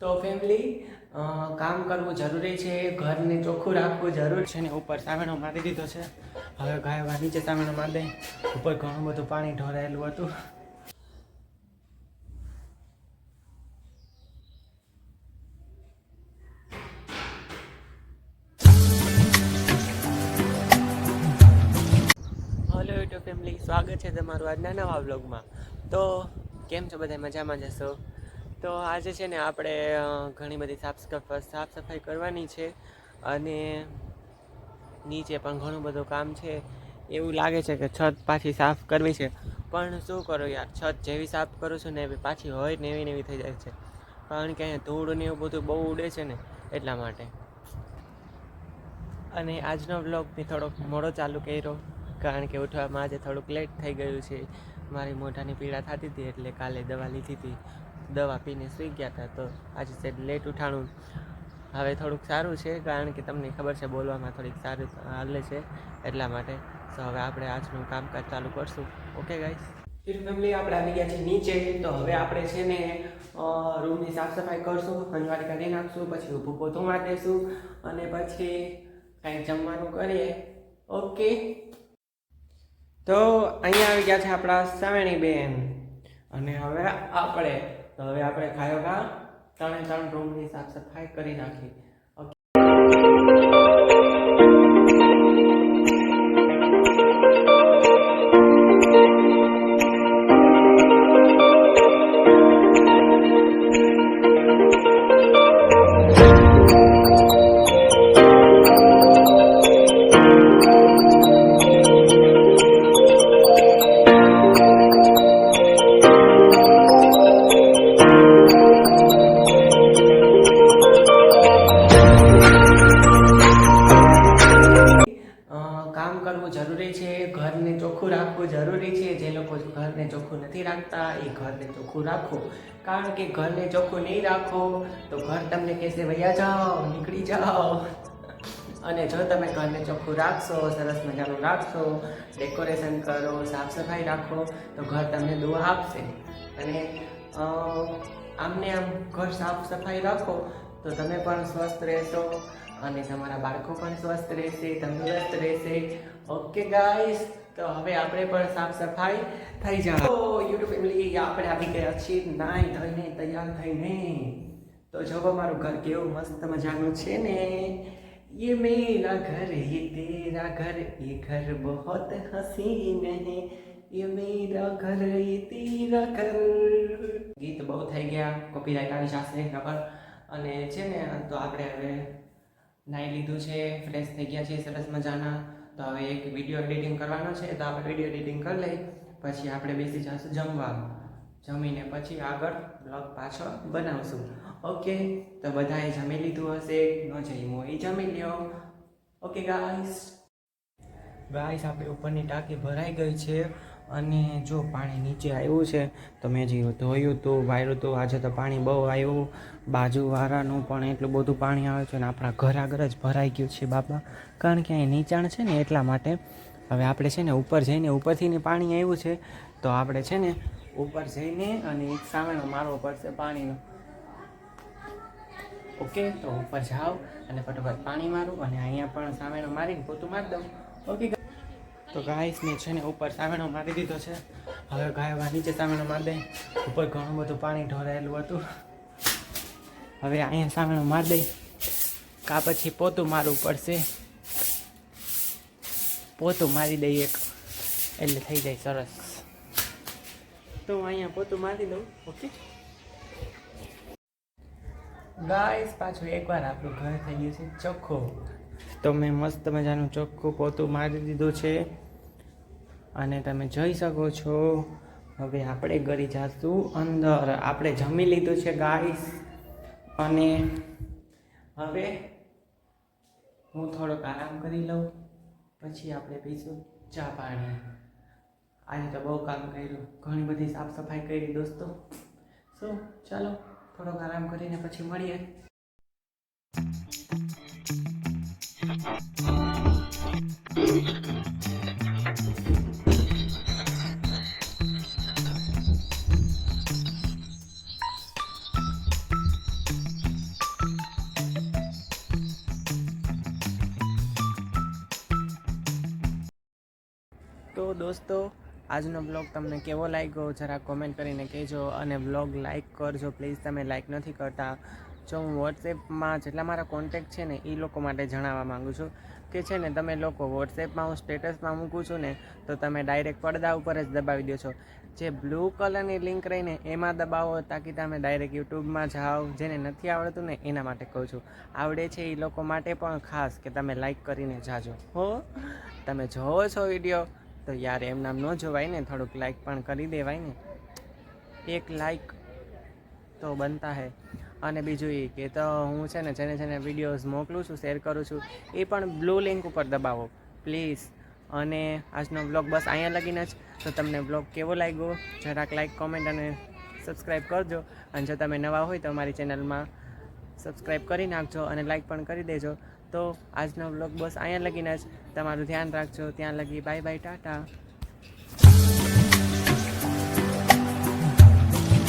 તો ફેમિલી કામ કરવું જરૂરી છે, ઘરને ચોખ્ખું રાખવું જરૂરી છે ને ઉપર સામેણો મારી દીધો છે. હવે ગાય નીચે સામેણો મારી દઈ. ઉપર ઘણું બધું પાણી ઢોરાયેલું હતું. હેલો યુટ્યુબ ફેમિલી, સ્વાગત છે તમારું આજના નવા વ્લોગમાં. તો કેમ છો બધા, મજામાં જશો? તો આજે છે ને આપણે ઘણી બધી સાફ સફાઈ કરવાની છે અને નીચે પણ ઘણું બધું કામ છે. એવું લાગે છે કે છત પાછી સાફ કરવી છે, પણ શું કરું યાર, છત જેવી સાફ કરું છું ને એવી પાછી હોય ને એવી થઈ જાય છે. કારણ કે અહીંયા ધૂળ ને એવું બધું બહુ ઉડે છે ને એટલા માટે. અને આજનો વ્લોગ બી થોડોક મોડો ચાલુ કર્યો કારણ કે ઉઠવામાં આજે થોડુંક લેટ થઈ ગયું છે. મારી મોઢાની પીડા થતી હતી એટલે કાલે દવા લીધી હતી, દવા પીને સૂઈ ગયા હતા. તો આજે સેટ લેટ ઉઠાણું. હવે થોડુંક સારું છે કારણ કે તમને ખબર છે બોલવામાં થોડીક સારું હાલે છે એટલા માટે. તો હવે આપણે આજનું કામકાજ ચાલુ કરશું. ઓકે ગાઈસ, ફેમિલી આપણે આવી ગયા છીએ નીચે. તો હવે આપણે છે ને રૂમની સાફ સફાઈ કરશું, અંજવાળી કાઢી નાખશું, પછી ઊભું પોતું મારી દઈશું અને પછી કાંઈક જમવાનું કરીએ. ઓકે, તો અહીંયા આવી ગયા છે આપણા સાવેણી બેન. અને હવે આપણે ખાયો ખા ત્રણ રૂમની સાફ સફાઈ કરી નાખી. કામ કરવું જરૂરી છે, ઘરને ચોખ્ખું રાખવું જરૂરી છે. જે લોકો ઘરને ચોખ્ખું નથી રાખતા એ ઘરને ચોખ્ખું રાખો, કારણ કે ઘરને ચોખ્ખું નહીં રાખો તો ઘર તમને કહેશે ભૈયા જાઓ, નીકળી જાઓ. અને જો તમે ઘરને ચોખ્ખું રાખશો, સરસ મજાનું રાખશો, ડેકોરેશન કરો, સાફ સફાઈ રાખો તો ઘર તમને દુઆ આપશે. અને આમને આમ ઘર સાફ સફાઈ રાખો તો તમે પણ સ્વસ્થ રહેશો અને તમારા બાળકો પણ સ્વસ્થ રહેશે, તંદુરસ્ત રહેશે. ઓકે ગાઈસ, તો હવે આપણે પણ સાફ સફાઈ થઈ જાય. તો યુટ્યુબ ફેમિલી, આપણે આવી ગયા છીએ નાઈ ધોઈને તૈયાર થઈને. તો જો મારું ઘર કેવું મસ્ત મજાનું છે ને. ये मेरा घर ये तेरा घर ये घर बहुत हसीन है, ये मेरा घर ये तेरा घर. ગીત બહુ થઈ ગયા, કોપીરાઇટ આવી જશે નકર. અને છે ને તો આપણે હવે નાઈ લીધું છે, ફ્રેશ થઈ ગયા છે સરસ મજાના. તો હવે એક વિડીયો એડિટિંગ કરવાનો છે, તો આપણે વિડીયો એડિટિંગ કરી લઈ, પછી આપણે બેસી જઈશું જમવા. જમીને પછી આગળ બ્લોગ પાછો બનાવશું. ઓકે, તો બધાએ જમી લીધું હશે, ન જમ્યું એ જમી લ્યો. ઓકે ગાઈસ, આપણે ઉપરની ટાંકી ભરાઈ ગઈ છે અને જો પાણી નીચે આવ્યું છે. તો મેં જે ધોયું હતું, વાર્યું હતું, આજે તો પાણી બહુ આવ્યું. બાજુવાળાનું પણ એટલું બધું પાણી આવે છે અને આપણા ઘર આગળ જ ભરાઈ ગયું છે બાપા, કારણ કે અહીં નીચાણ છે ને એટલા માટે. હવે આપણે છે ને ઉપર જઈને, ઉપરથી પાણી આવ્યું છે તો આપણે છે ને ઉપર જઈને અને એક સામેનો મારવો પડશે પાણીનો. ઓકે, તો ઉપર જાઓ અને ફટાફટ પાણી મારું અને અહીંયા પણ સામેનો મારીને પોતું મારી દઉં. ઓકે, તો ગાઈસ મેં છે ને ઉપર સામેનો મારી દીધો છે. હવે ગાય નીચે સામેનો મારી દઈ. ઉપર ઘણું બધું પાણી ઢોરાયેલું હતું. હવે અહીંયા સામેનો મારી દઈ, કા પછી પોતું મારવું પડશે. પોતું મારી દઈએ એક એટલે થઈ જાય સરસ. તો અહીંયા પોતું મારી દઉં. ઓકે ગાઈસ, પાછું એકવાર આપણું ઘર થઈ ગયું છે ચોખ્ખું. તો મેં મસ્ત મજાનું ચોખ્ખું પોતું મારી દીધું છે અને તમે જોઈ શકો છો. હવે આપણે ઘરે જઈશું અંદર. આપણે જમી લીધું છે ગાઈસ અને હવે હું થોડોક આરામ કરી લઉં, પછી આપણે પીશું ચા પાણી. આજે તો બહુ કામ કર્યું, ઘણી બધી સાફ સફાઈ કરી દોસ્તો. ચાલો થોડોક આરામ કરીને પછી મળીએ. તો દોસ્તો આજનો બ્લોગ તમને કેવો લાગ્યો જરા કોમેન્ટ કરીને કહેજો અને બ્લોગ લાઈક કરજો પ્લીઝ. તમે લાઈક નથી કરતા. જો હું વોટ્સએપમાં જેટલા મારા કોન્ટેક્ટ છે ને એ લોકો માટે જણાવવા માગું છું કે છે ને તમે લોકો વોટ્સએપમાં હું સ્ટેટસમાં મૂકું છું ને તો તમે ડાયરેક્ટ પડદા ઉપર જ દબાવી દો છો. જે બ્લુ કલરની લિંક રહીને એમાં દબાવો તાકી તમે ડાયરેક્ટ યુટ્યુબમાં જાઓ. જેને નથી આવડતું ને એના માટે કહું છું. આવડે છે એ લોકો માટે પણ ખાસ કે તમે લાઈક કરીને જાજો હો. તમે જોવો છો વિડીયો તો યાર એમ નામ ન જોવાય ને, થોડુંક લાઈક પણ કરી દેવાય ને. એક લાઈક તો બનતા હે. અને બીજું એ કે તો હું છે ને જેને વિડીયોઝ મોકલું છું શેર કરું છું એ પણ બ્લુ લિંક ઉપર દબાવો પ્લીઝ. અને આજનો બ્લોગ બસ અહીંયા લગીને જ. તો તમને બ્લોગ કેવો લાગ્યો જરાક લાઈક કોમેન્ટ અને સબસ્ક્રાઈબ કરજો. અને જો તમે નવા હોય તો મારી ચેનલમાં સબસ્ક્રાઈબ કરી નાખજો અને લાઈક પણ કરી દેજો. તો આજનો બ્લોગ બસ અહીંયા લગીને જ. તમારું ધ્યાન રાખજો. ત્યાં લગી બાય બાય ટાટા.